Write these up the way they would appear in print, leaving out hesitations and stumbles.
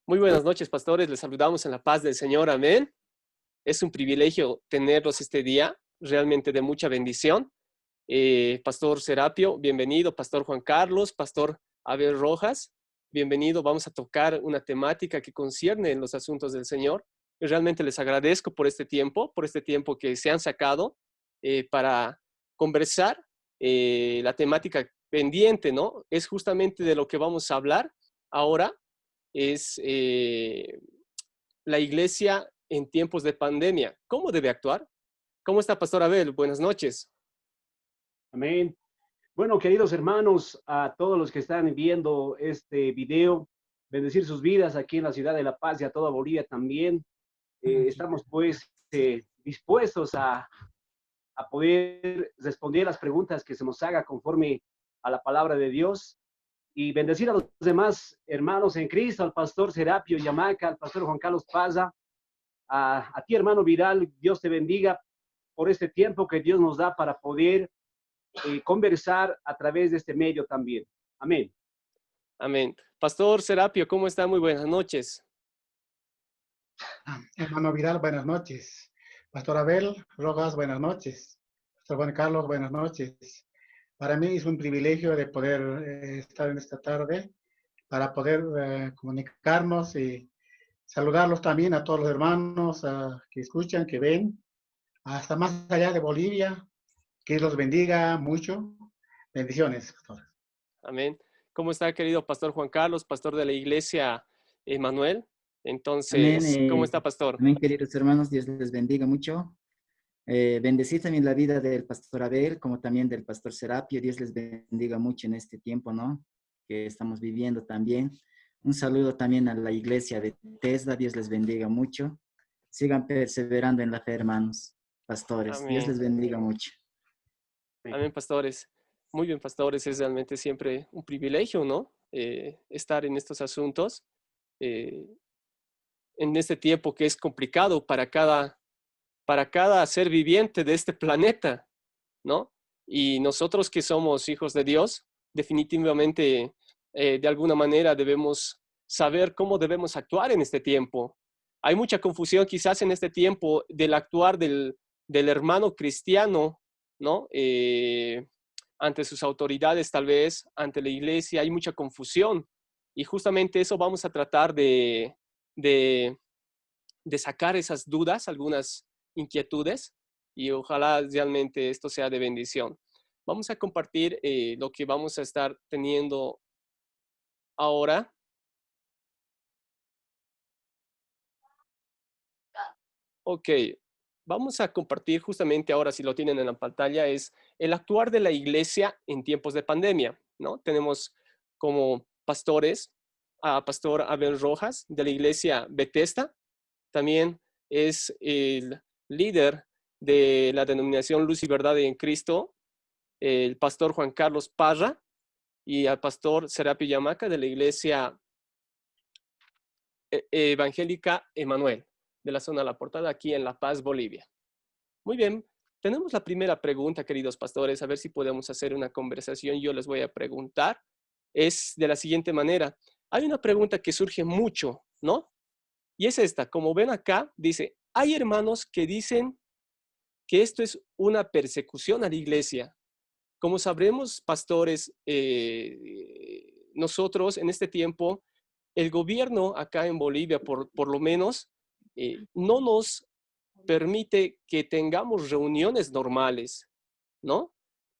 Muy buenas noches, pastores. Les saludamos en la paz del Señor. Amén. Es un privilegio tenerlos este día, realmente de mucha bendición. Pastor Serapio, bienvenido. Pastor Juan Carlos, Pastor Abel Rojas, bienvenido. Vamos a tocar una temática que concierne en los asuntos del Señor. Y realmente les agradezco por este tiempo que se han sacado para conversar. La temática pendiente, ¿no? Es justamente de lo que vamos a hablar ahora. Es la iglesia en tiempos de pandemia. ¿Cómo debe actuar? ¿Cómo está, Pastor Abel? Buenas noches. Amén. Bueno, queridos hermanos, a todos los que están viendo este video, bendecir sus vidas aquí en la ciudad de La Paz y a toda Bolivia también. Estamos pues dispuestos a poder responder las preguntas que se nos haga conforme a la palabra de Dios y bendecir a los demás hermanos en Cristo, al pastor Serapio Yamaca, al pastor Juan Carlos Paza, a ti hermano Vidal, Dios te bendiga por este tiempo que Dios nos da para poder conversar a través de este medio también. Amén. Amén. Pastor Serapio, ¿cómo está? Muy buenas noches. Hermano Vidal, buenas noches. Pastor Abel Rojas, buenas noches. Pastor Juan Carlos, buenas noches. Para mí es un privilegio de poder estar en esta tarde para poder comunicarnos y saludarlos también a todos los hermanos que escuchan, que ven, hasta más allá de Bolivia. Que los bendiga mucho. Bendiciones, pastor. Amén. ¿Cómo está, querido Pastor Juan Carlos, pastor de la iglesia Emanuel? Amén, Entonces, ¿cómo está, pastor? amén, queridos hermanos, Dios les bendiga mucho. Bendecir también la vida del pastor Abel, como también del pastor Serapio. Dios les bendiga mucho en este tiempo, ¿no? Que estamos viviendo también. Un saludo también a la iglesia de Tesla. Dios les bendiga mucho. Sigan perseverando en la fe, hermanos, pastores. Amén. Dios les bendiga mucho. Amén, pastores. Muy bien, pastores. Es realmente siempre un privilegio, ¿no? Estar en estos asuntos. En este tiempo que es complicado para cada ser viviente de este planeta, ¿no? Y nosotros que somos hijos de Dios, definitivamente, de alguna manera debemos saber cómo debemos actuar en este tiempo. Hay mucha confusión quizás en este tiempo del actuar del hermano cristiano, ¿no? Ante sus autoridades, tal vez, ante la iglesia, hay mucha confusión. Y justamente eso vamos a tratar de sacar esas dudas, algunas inquietudes, y ojalá realmente esto sea de bendición. Vamos a compartir lo que vamos a estar teniendo ahora. Ok, vamos a compartir justamente ahora, si lo tienen en la pantalla, es el actuar de la iglesia en tiempos de pandemia, ¿no? Tenemos como pastores a Pastor Abel Rojas de la iglesia Bethesda. También es el líder de la denominación Luz y Verdad en Cristo, el pastor Juan Carlos Parra, y al pastor Serapio Yamaca de la iglesia evangélica Emanuel, de la zona de La Portada, aquí en La Paz, Bolivia. Muy bien, tenemos la primera pregunta, queridos pastores, a ver si podemos hacer una conversación. Yo les voy a preguntar. Es de la siguiente manera. Hay una pregunta que surge mucho, ¿no? Y es esta, como ven acá, dice, hay hermanos que dicen que esto es una persecución a la iglesia. Como sabremos, pastores, nosotros en este tiempo, el gobierno acá en Bolivia, por lo menos, no nos permite que tengamos reuniones normales, ¿no?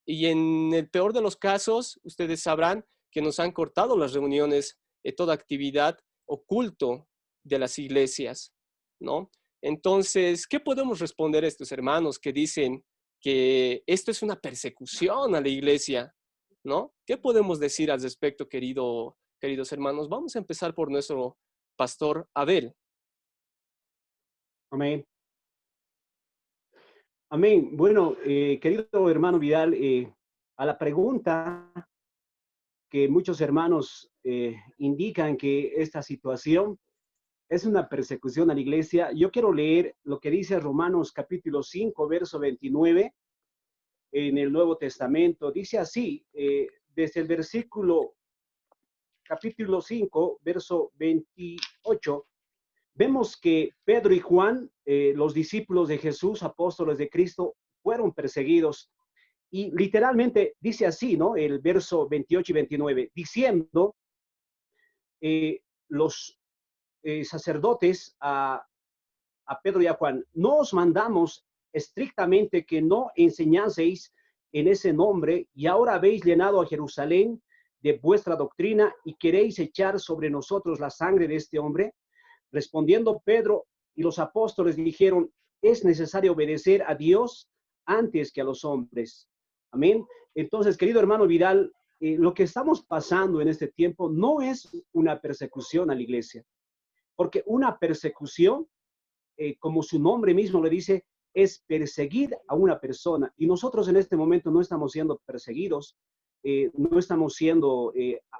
Y en el peor de los casos, ustedes sabrán que nos han cortado las reuniones, toda actividad o culto de las iglesias, ¿no? Entonces, ¿qué podemos responder a estos hermanos que dicen que esto es una persecución a la iglesia, ¿no? ¿Qué podemos decir al respecto, queridos hermanos? Vamos a empezar por nuestro pastor Abel. Amén. Amén. Bueno, querido hermano Vidal, a la pregunta que muchos hermanos indican que esta situación es una persecución a la iglesia, yo quiero leer lo que dice Romanos capítulo 5, verso 29 en el Nuevo Testamento. Dice así, desde el versículo capítulo 5, verso 29 8, vemos que Pedro y Juan, los discípulos de Jesús, apóstoles de Cristo, fueron perseguidos. Y literalmente dice así, ¿no? El verso 28 y 29, diciendo los sacerdotes a Pedro y a Juan, no os mandamos estrictamente que no enseñaseis en ese nombre, y ahora habéis llenado a Jerusalén de vuestra doctrina y queréis echar sobre nosotros la sangre de este hombre. Respondiendo Pedro y los apóstoles dijeron, es necesario obedecer a Dios antes que a los hombres. Amén. Entonces, querido hermano Vidal, lo que estamos pasando en este tiempo no es una persecución a la iglesia, porque una persecución, como su nombre mismo le dice, es perseguir a una persona. Y nosotros en este momento no estamos siendo perseguidos, no estamos siendo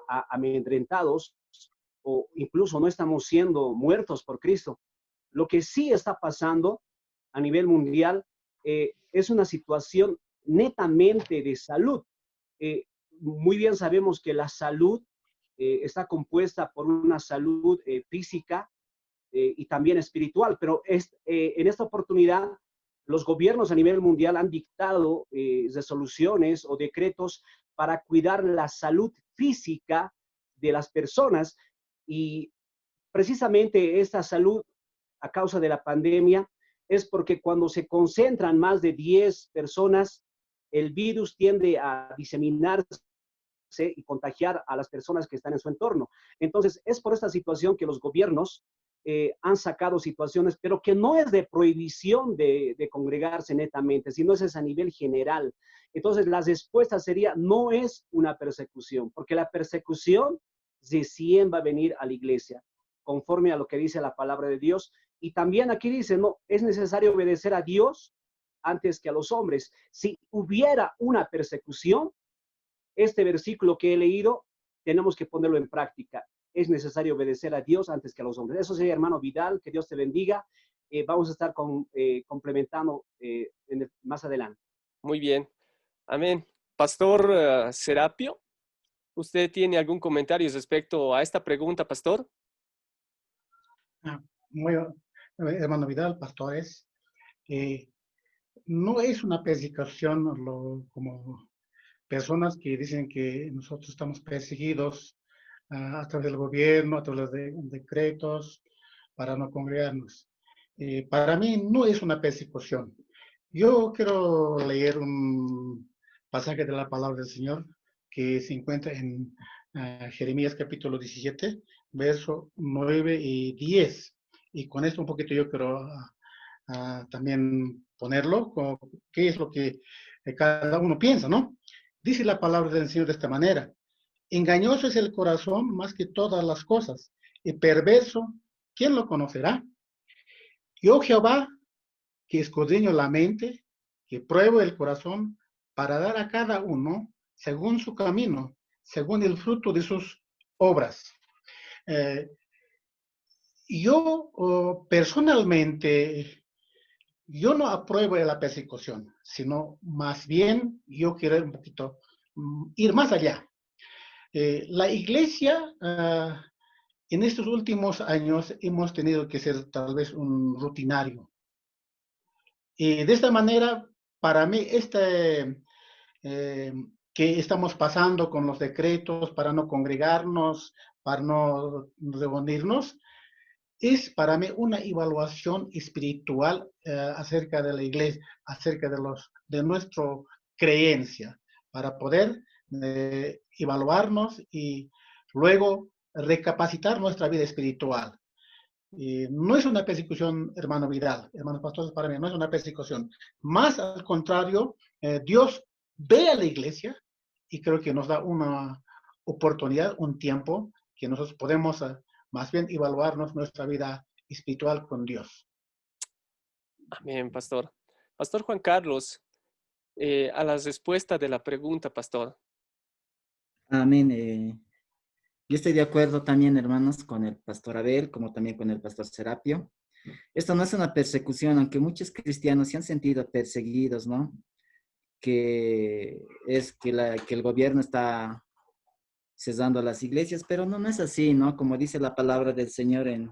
amedrentados, o incluso no estamos siendo muertos por Cristo. Lo que sí está pasando a nivel mundial es una situación netamente de salud. Muy bien sabemos que la salud está compuesta por una salud física y también espiritual, pero en esta oportunidad los gobiernos a nivel mundial han dictado resoluciones o decretos para cuidar la salud física de las personas, y precisamente esta salud a causa de la pandemia es porque cuando se concentran más de 10 personas, el virus tiende a diseminarse y contagiar a las personas que están en su entorno. Entonces, es por esta situación que los gobiernos han sacado situaciones, pero que no es de prohibición de congregarse netamente, sino es a nivel general. Entonces, la respuesta sería, no es una persecución, porque la persecución recién va a venir a la iglesia, conforme a lo que dice la palabra de Dios. Y también aquí dice, no, es necesario obedecer a Dios antes que a los hombres. Si hubiera una persecución, este versículo que he leído, tenemos que ponerlo en práctica. Es necesario obedecer a Dios antes que a los hombres. Eso sería, hermano Vidal, que Dios te bendiga. Vamos a estar complementando más adelante. Muy bien. Amén. Pastor Serapio, ¿usted tiene algún comentario respecto a esta pregunta, pastor? Muy, hermano Vidal, pastores, no es una persecución como personas que dicen que nosotros estamos perseguidos a través del gobierno, a través de decretos, para no congregarnos. Para mí no es una persecución. Yo quiero leer un pasaje de la palabra del Señor que se encuentra en Jeremías capítulo 17, verso 9 y 10. Y con esto un poquito yo quiero también ponerlo, qué es lo que cada uno piensa, ¿no? Dice la palabra del Señor de esta manera: engañoso es el corazón más que todas las cosas, y perverso, ¿quién lo conocerá? Yo, Jehová, que escudriño la mente, que pruebo el corazón, para dar a cada uno según su camino, según el fruto de sus obras. Yo personalmente, yo no apruebo la persecución, sino más bien yo quiero un poquito ir más allá. La iglesia, en estos últimos años hemos tenido que ser tal vez un rutinario. Y de esta manera, para mí, que estamos pasando con los decretos para no congregarnos, para no reunirnos, es para mí una evaluación espiritual acerca de la iglesia, acerca de nuestra creencia, para poder evaluarnos y luego recapacitar nuestra vida espiritual. No es una persecución, hermano Vidal, hermanos pastores, para mí no es una persecución. Más al contrario, Dios ve a la iglesia y creo que nos da una oportunidad, un tiempo que nosotros podemos más bien evaluarnos nuestra vida espiritual con Dios. Amén, pastor. Pastor Juan Carlos, a la respuesta de la pregunta, pastor. Amén. Yo estoy de acuerdo también, hermanos, con el pastor Abel, como también con el pastor Serapio. Esto no es una persecución, aunque muchos cristianos se han sentido perseguidos, ¿no? Que es que el gobierno está cesando las iglesias, pero no, no es así, ¿no? Como dice la palabra del Señor en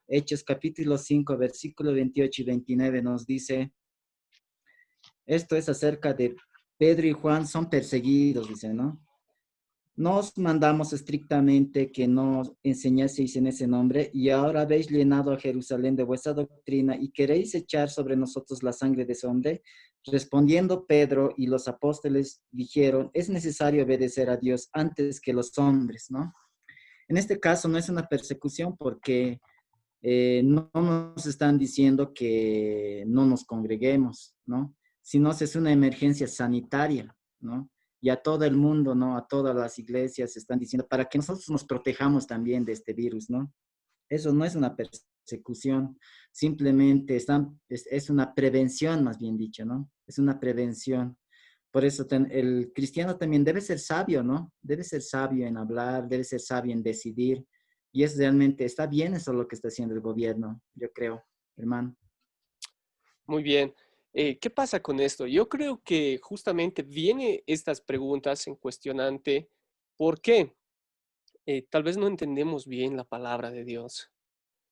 Hechos capítulo 5, versículo 28 y 29 nos dice, esto es acerca de Pedro y Juan son perseguidos, dice, ¿no? Nos mandamos estrictamente que no enseñaseis en ese nombre, y ahora habéis llenado a Jerusalén de vuestra doctrina y queréis echar sobre nosotros la sangre de ese hombre. Respondiendo Pedro y los apóstoles dijeron, es necesario obedecer a Dios antes que los hombres, ¿no? En este caso no es una persecución porque no nos están diciendo que no nos congreguemos, ¿no? Sino es una emergencia sanitaria, ¿no? Y a todo el mundo, ¿no? A todas las iglesias están diciendo para que nosotros nos protejamos también de este virus, ¿no? Eso no es una persecución, simplemente es una prevención, más bien dicho, ¿no? Es una prevención. Por eso el cristiano también debe ser sabio, ¿no? Debe ser sabio en hablar, debe ser sabio en decidir. Y es realmente, está bien eso lo que está haciendo el gobierno, yo creo, hermano. Muy bien. ¿Qué pasa con esto? Yo creo que justamente viene estas preguntas en cuestionante. ¿Por qué? Tal vez no entendemos bien la palabra de Dios.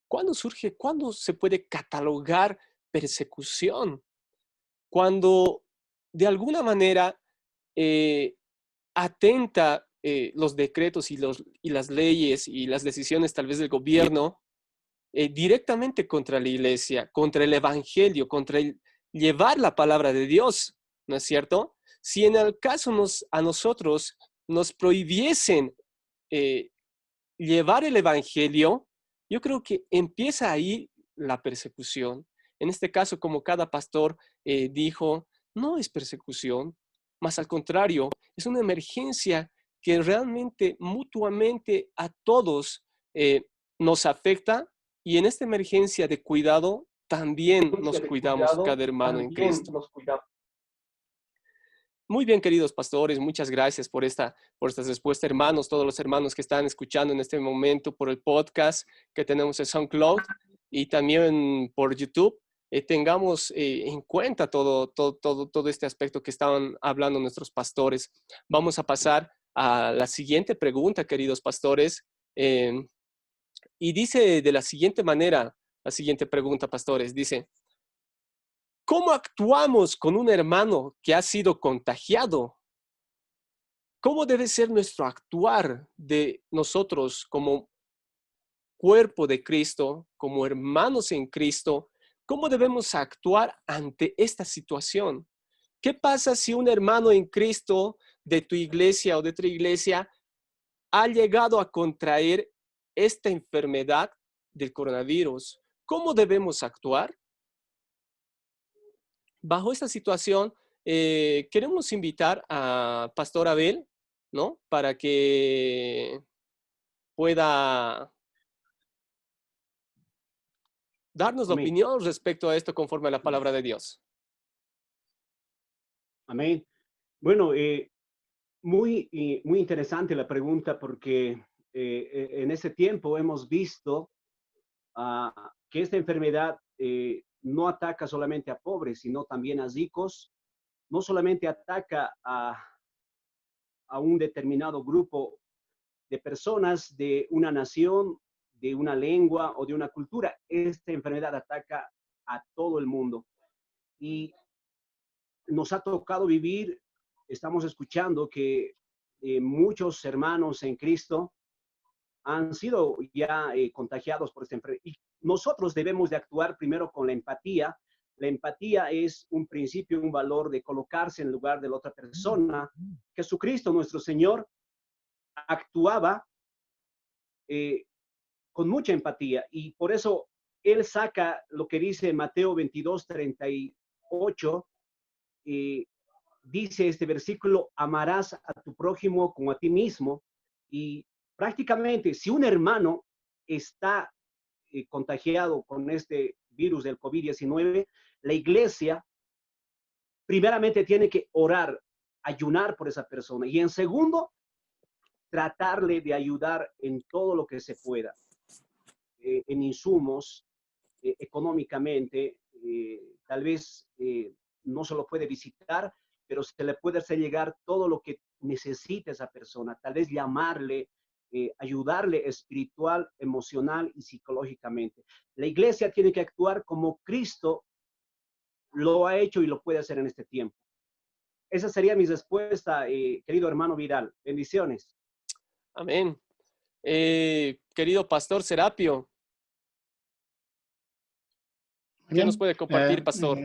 ¿Cuándo surge, cuándo se puede catalogar persecución? Cuando de alguna manera eh, atenta los decretos y las leyes y las decisiones tal vez del gobierno directamente contra la iglesia, contra el evangelio, contra el llevar la palabra de Dios, ¿no es cierto? Si en el caso a nosotros nos prohibiesen eh, llevar el evangelio, yo creo que empieza ahí la persecución. En este caso, como cada pastor dijo, no es persecución, más al contrario, es una emergencia que realmente mutuamente a todos nos afecta, y en esta emergencia de cuidado también nos cuidamos cada hermano en Cristo. Muy bien, queridos pastores, muchas gracias por estas respuestas, hermanos, todos los hermanos que están escuchando en este momento por el podcast que tenemos en SoundCloud y también por YouTube. Tengamos en cuenta todo este aspecto que estaban hablando nuestros pastores. Vamos a pasar a la siguiente pregunta, queridos pastores. Y dice de la siguiente manera, la siguiente pregunta, pastores, dice, ¿cómo actuamos con un hermano que ha sido contagiado? ¿Cómo debe ser nuestro actuar de nosotros como cuerpo de Cristo, como hermanos en Cristo? ¿Cómo debemos actuar ante esta situación? ¿Qué pasa si un hermano en Cristo de tu iglesia o de otra iglesia ha llegado a contraer esta enfermedad del coronavirus? ¿Cómo debemos actuar? Bajo esta situación, queremos invitar a Pastor Abel, ¿no? Para que pueda darnos la Amén. opinión respecto a esto conforme a la palabra de Dios. Amén. Bueno, muy interesante la pregunta porque en ese tiempo hemos visto que esta enfermedad no ataca solamente a pobres, sino también a ricos. No solamente ataca a un determinado grupo de personas de una nación, de una lengua o de una cultura. Esta enfermedad ataca a todo el mundo. Y nos ha tocado vivir, estamos escuchando que muchos hermanos en Cristo han sido ya contagiados por esta enfermedad. Y nosotros debemos de actuar primero con la empatía. La empatía es un principio, un valor de colocarse en el lugar de la otra persona. Jesucristo, nuestro Señor, actuaba con mucha empatía y por eso Él saca lo que dice Mateo 22:38, dice este versículo, amarás a tu prójimo como a ti mismo. Y prácticamente si un hermano está contagiado con este virus del COVID-19, la iglesia primeramente tiene que orar, ayunar por esa persona y en segundo, tratarle de ayudar en todo lo que se pueda, en insumos, económicamente, tal vez no se lo puede visitar, pero se le puede hacer llegar todo lo que necesita esa persona, tal vez llamarle, ayudarle espiritual, emocional y psicológicamente. La iglesia tiene que actuar como Cristo lo ha hecho y lo puede hacer en este tiempo. Esa sería mi respuesta, querido hermano Vidal. Bendiciones. Amén. Querido pastor Serapio, ¿qué nos Bien, puede compartir, pastor?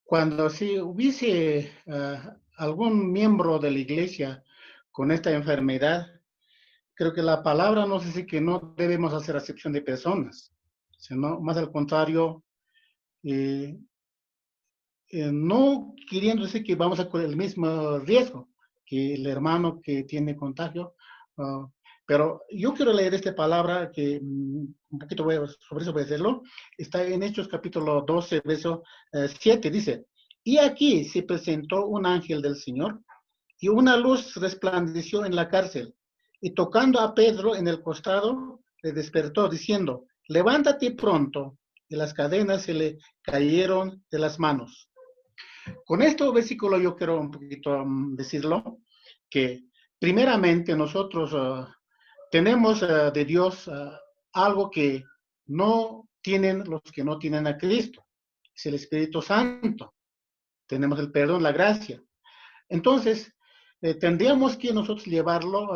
cuando si hubiese algún miembro de la iglesia con esta enfermedad, creo que la palabra nos dice que no debemos hacer acepción de personas, sino más al contrario, eh, no queriendo decir que vamos a correr el mismo riesgo que el hermano que tiene contagio, uh, pero yo quiero leer esta palabra que un poquito sobre eso voy a hacerlo. Está en Hechos capítulo 12, verso 7, dice, y aquí se presentó un ángel del Señor y una luz resplandeció en la cárcel y tocando a Pedro en el costado, le despertó diciendo, levántate pronto, y las cadenas se le cayeron de las manos. Con este versículo yo quiero un poquito decirlo, que primeramente nosotros tenemos de Dios algo que no tienen los que no tienen a Cristo, es el Espíritu Santo. Tenemos el perdón, la gracia. Entonces, tendríamos que nosotros llevarlo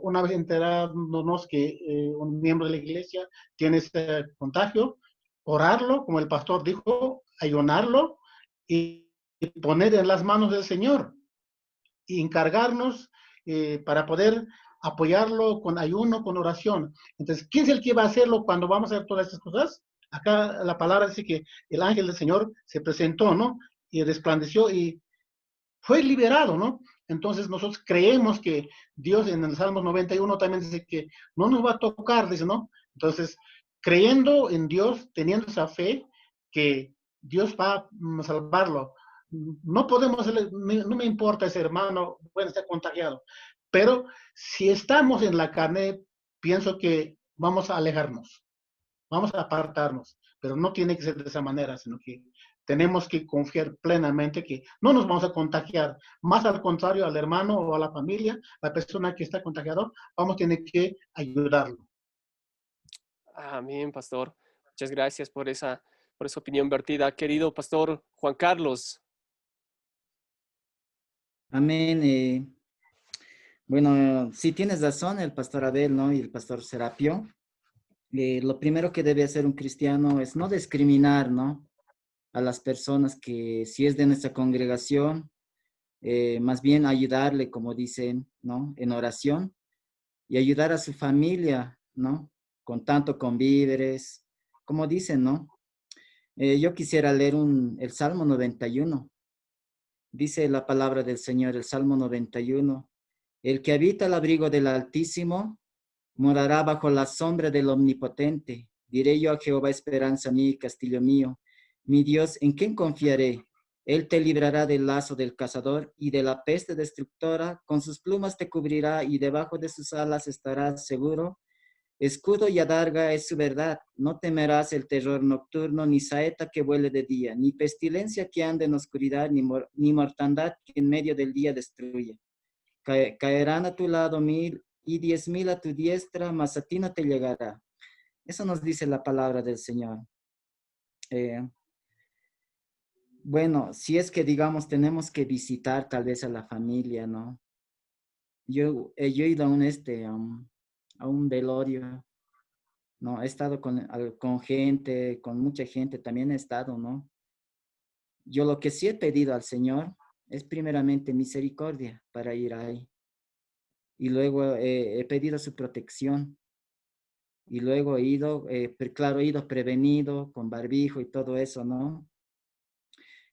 una vez enterándonos que un miembro de la iglesia tiene ese contagio, orarlo, como el pastor dijo, ayunarlo y poner en las manos del Señor y encargarnos para poder apoyarlo con ayuno, con oración. Entonces, ¿quién es el que va a hacerlo cuando vamos a hacer todas estas cosas? Acá la palabra dice que el ángel del Señor se presentó, ¿no? Y resplandeció y fue liberado, ¿no? Entonces nosotros creemos que Dios en el Salmo 91 también dice que no nos va a tocar, dice, ¿no? Entonces, creyendo en Dios, teniendo esa fe, que Dios va a salvarlo. No podemos, no me importa ese hermano, puede estar contagiado, pero si estamos en la carne, pienso que vamos a alejarnos, vamos a apartarnos, pero no tiene que ser de esa manera, sino que tenemos que confiar plenamente que no nos vamos a contagiar, más al contrario al hermano o a la familia, la persona que está contagiado, vamos a tener que ayudarlo. Amén, pastor. Muchas gracias por esa opinión vertida. Querido pastor Juan Carlos. Amén. Bueno, sí tienes razón, el pastor Abel, ¿no? Y el pastor Serapio. Lo primero que debe hacer un cristiano es no discriminar, ¿no? A las personas que si es de nuestra congregación, más bien ayudarle, como dicen, ¿no? En oración y ayudar a su familia, ¿no? Con tanto con víveres, como dicen, ¿no? Yo quisiera leer el Salmo 91. Dice la palabra del Señor, el Salmo 91. El que habita el abrigo del Altísimo morará bajo la sombra del Omnipotente. Diré yo a Jehová, esperanza mía y castillo mío, mi Dios, ¿en quién confiaré? Él te librará del lazo del cazador y de la peste destructora. Con sus plumas te cubrirá y debajo de sus alas estarás seguro. Escudo y adarga es su verdad. No temerás el terror nocturno, ni saeta que vuele de día, ni pestilencia que ande en oscuridad, ni mortandad que en medio del día destruya. Caerán a tu lado 1000 y 10,000 a tu diestra, mas a ti no te llegará. Eso nos dice la palabra del Señor. Bueno, si es que, digamos, tenemos que visitar tal vez a la familia, ¿no? Yo he ido a un velorio, ¿no? He estado con gente, con mucha gente, también he estado, ¿no? Yo lo que sí he pedido al Señor es primeramente misericordia para ir ahí. Y luego he pedido su protección. Y luego he ido, claro, he ido prevenido con barbijo y todo eso, ¿no?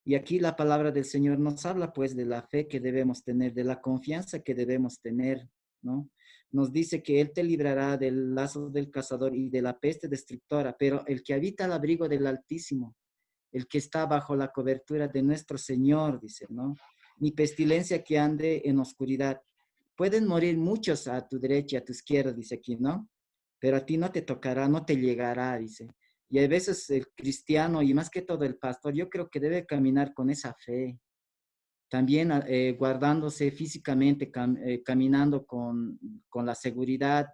Y aquí la palabra del Señor nos habla pues de la fe que debemos tener, de la confianza que debemos tener, ¿no? Nos dice que Él te librará del lazo del cazador y de la peste destructora, pero el que habita al abrigo del Altísimo, el que está bajo la cobertura de nuestro Señor, dice, ¿no? Ni pestilencia que ande en oscuridad. Pueden morir muchos a tu derecha y a tu izquierda, dice aquí, ¿no? Pero a ti no te tocará, no te llegará, dice. Y a veces el cristiano, y más que todo el pastor, yo creo que debe caminar con esa fe, también guardándose físicamente, caminando con la seguridad,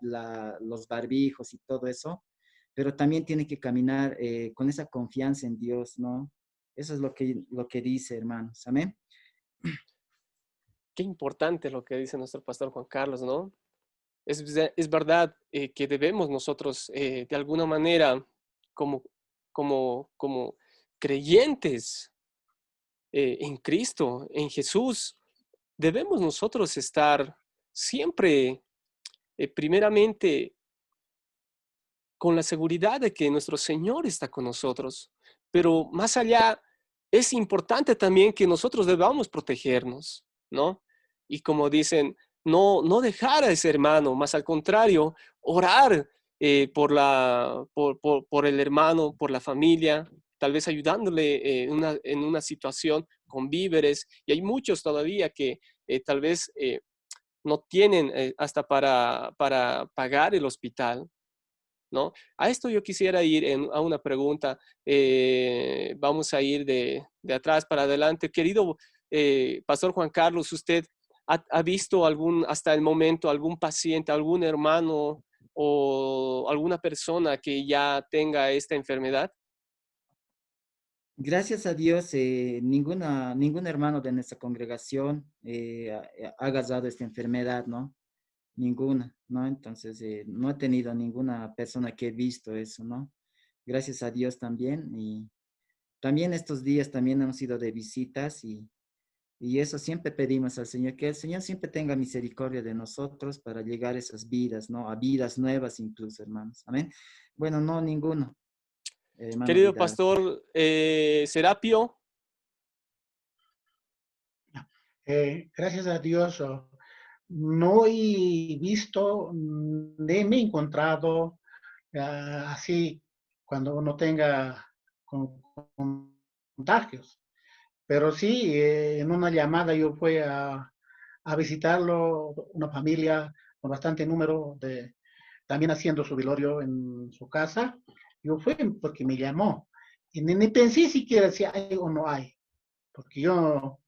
los barbijos y todo eso, pero también tiene que caminar con esa confianza en Dios, ¿no? Eso es lo que dice, hermanos. Amén. Qué importante lo que dice nuestro pastor Juan Carlos, ¿no? Es verdad que debemos nosotros, de alguna manera, como, como creyentes en Cristo, en Jesús, debemos nosotros estar siempre, primeramente, con la seguridad de que nuestro Señor está con nosotros. Pero más allá, es importante también que nosotros debamos protegernos, ¿no? Y como dicen, no dejar a ese hermano, más al contrario, orar por el hermano, por la familia, tal vez ayudándole en una situación con víveres. Y hay muchos todavía que tal vez no tienen hasta para pagar el hospital, ¿no? A esto yo quisiera ir a una pregunta. Vamos a ir de atrás para adelante. Querido Pastor Juan Carlos, ¿usted ha visto hasta el momento algún paciente, algún hermano o alguna persona que ya tenga esta enfermedad? Gracias a Dios, ningún hermano de nuestra congregación ha agarrado esta enfermedad, ¿no? Ninguna, ¿no? Entonces, no he tenido ninguna persona que he visto eso, ¿no? Gracias a Dios también. Y también estos días también hemos ido de visitas y eso siempre pedimos al Señor, que el Señor siempre tenga misericordia de nosotros para llegar a esas vidas, ¿no? A vidas nuevas incluso, hermanos. Amén. Bueno, no, ninguno, hermano Querido Vidal. Pastor Serapio. Gracias a Dios, no he visto, ni me he encontrado así cuando uno tenga contagios. Pero sí, en una llamada yo fui a visitarlo, una familia con bastante número también haciendo su velorio en su casa. Yo fui porque me llamó. Y ni pensé siquiera si hay o no hay, porque yo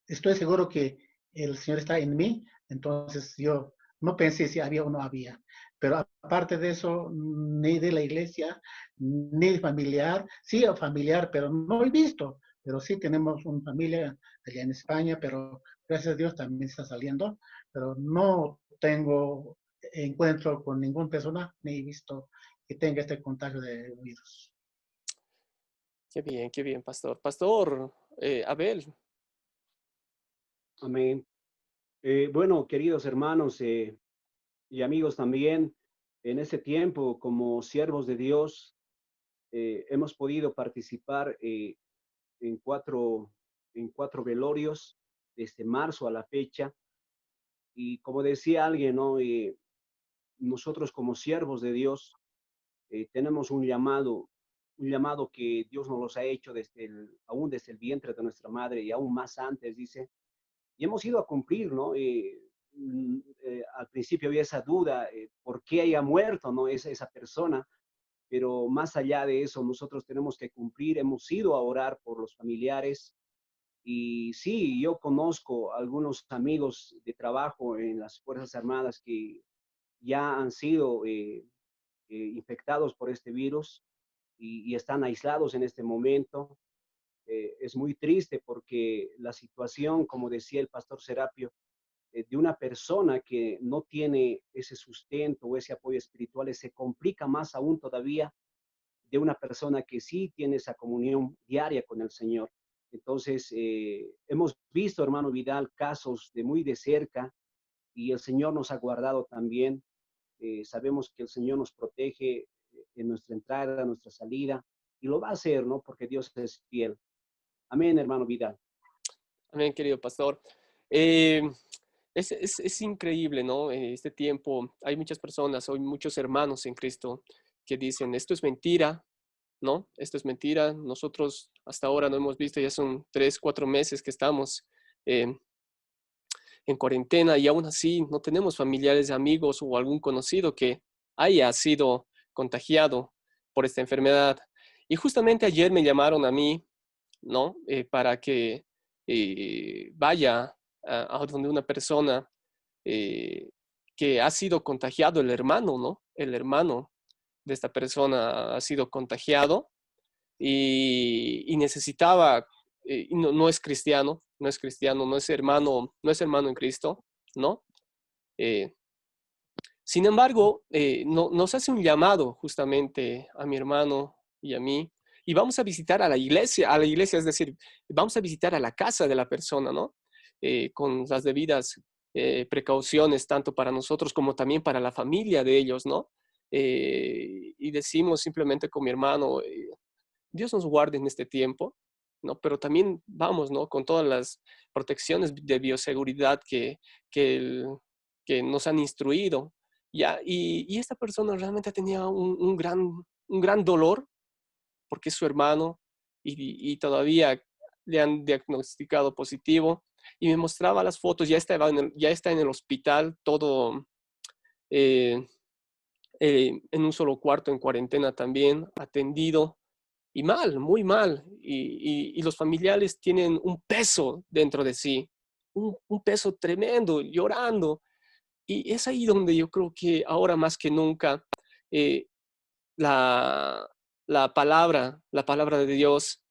estoy seguro que el Señor está en mí, entonces yo no pensé si había o no había. Pero aparte de eso, ni de la iglesia, ni de familiar, sí familiar, pero no he visto. Pero sí tenemos una familia allá en España, pero gracias a Dios también está saliendo. Pero no tengo encuentro con ninguna persona, ni he visto que tenga este contagio de virus. Qué bien, Pastor. Pastor Abel. Amén. Bueno, queridos hermanos y amigos también, en este tiempo como siervos de Dios, hemos podido participar en cuatro velorios desde marzo a la fecha. Y como decía alguien, ¿no? Nosotros como siervos de Dios tenemos un llamado que Dios nos los ha hecho aún desde el vientre de nuestra madre y aún más antes, dice, y hemos ido a cumplir, ¿no? Al principio había esa duda, ¿por qué haya muerto, no? Esa persona, pero más allá de eso, nosotros tenemos que cumplir, hemos ido a orar por los familiares. Y sí, yo conozco algunos amigos de trabajo en las Fuerzas Armadas que ya han sido infectados por este virus y están aislados en este momento. Es muy triste porque la situación, como decía el pastor Serapio, de una persona que no tiene ese sustento o ese apoyo espiritual, se complica más aún todavía de una persona que sí tiene esa comunión diaria con el Señor. Entonces, hemos visto, hermano Vidal, casos de muy de cerca y el Señor nos ha guardado también. Sabemos que el Señor nos protege en nuestra entrada, en nuestra salida, y lo va a hacer, ¿no? Porque Dios es fiel. Amén, hermano Vidal. Amén, querido Pastor. Eh, es increíble, ¿no? Este tiempo, hay muchas personas, hay muchos hermanos en Cristo que dicen, esto es mentira, ¿no? Esto es mentira. Nosotros hasta ahora no hemos visto, ya son 3, 4 meses que estamos en cuarentena y aún así no tenemos familiares, amigos o algún conocido que haya sido contagiado por esta enfermedad. Y justamente ayer me llamaron a mí, ¿no? Para que vaya a donde una persona que ha sido contagiado, el hermano, ¿no? El hermano de esta persona ha sido contagiado y necesitaba, y no es cristiano, no es cristiano, no es hermano en Cristo, ¿no? Sin embargo, nos hace un llamado justamente a mi hermano y a mí, y vamos a visitar a la iglesia, es decir, vamos a visitar a la casa de la persona, ¿no? Con las debidas precauciones, tanto para nosotros como también para la familia de ellos, ¿no? Y decimos simplemente con mi hermano, Dios nos guarde en este tiempo, ¿no? Pero también vamos, ¿no? Con todas las protecciones de bioseguridad que nos han instruido. ¿Ya? Y esta persona realmente tenía un gran dolor porque es su hermano y todavía le han diagnosticado positivo. Y me mostraba las fotos, ya está en el hospital, todo en un solo cuarto, en cuarentena también, atendido. Y mal, muy mal. Y los familiares tienen un peso dentro de sí, un peso tremendo, llorando. Y es ahí donde yo creo que ahora más que nunca eh, la, la palabra de Dios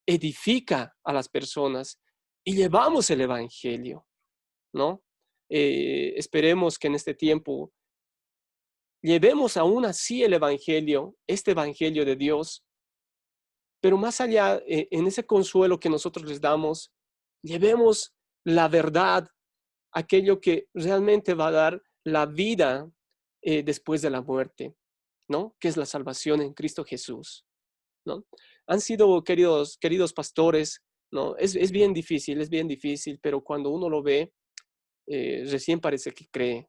edifica a las personas y llevamos el evangelio, ¿no? Esperemos que en este tiempo llevemos aún así el evangelio, este evangelio de Dios, pero más allá, en ese consuelo que nosotros les damos, llevemos la verdad, aquello que realmente va a dar la vida después de la muerte, ¿no? Que es la salvación en Cristo Jesús, ¿no? Han sido, queridos pastores, ¿no? Es bien difícil, pero cuando uno lo ve, recién parece que cree,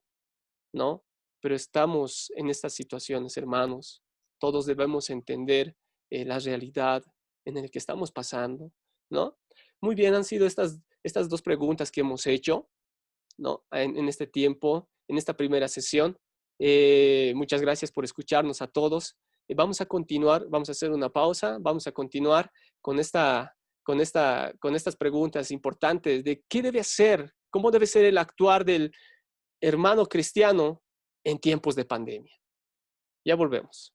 ¿no? Pero estamos en estas situaciones, hermanos. Todos debemos entender la realidad en la que estamos pasando, ¿no? Muy bien, han sido estas dos preguntas que hemos hecho, ¿no? En este tiempo, en esta primera sesión. Muchas gracias por escucharnos a todos. Vamos a continuar, vamos a hacer una pausa, vamos a continuar con estas preguntas importantes de qué debe ser, cómo debe ser el actuar del hermano cristiano en tiempos de pandemia. Ya volvemos.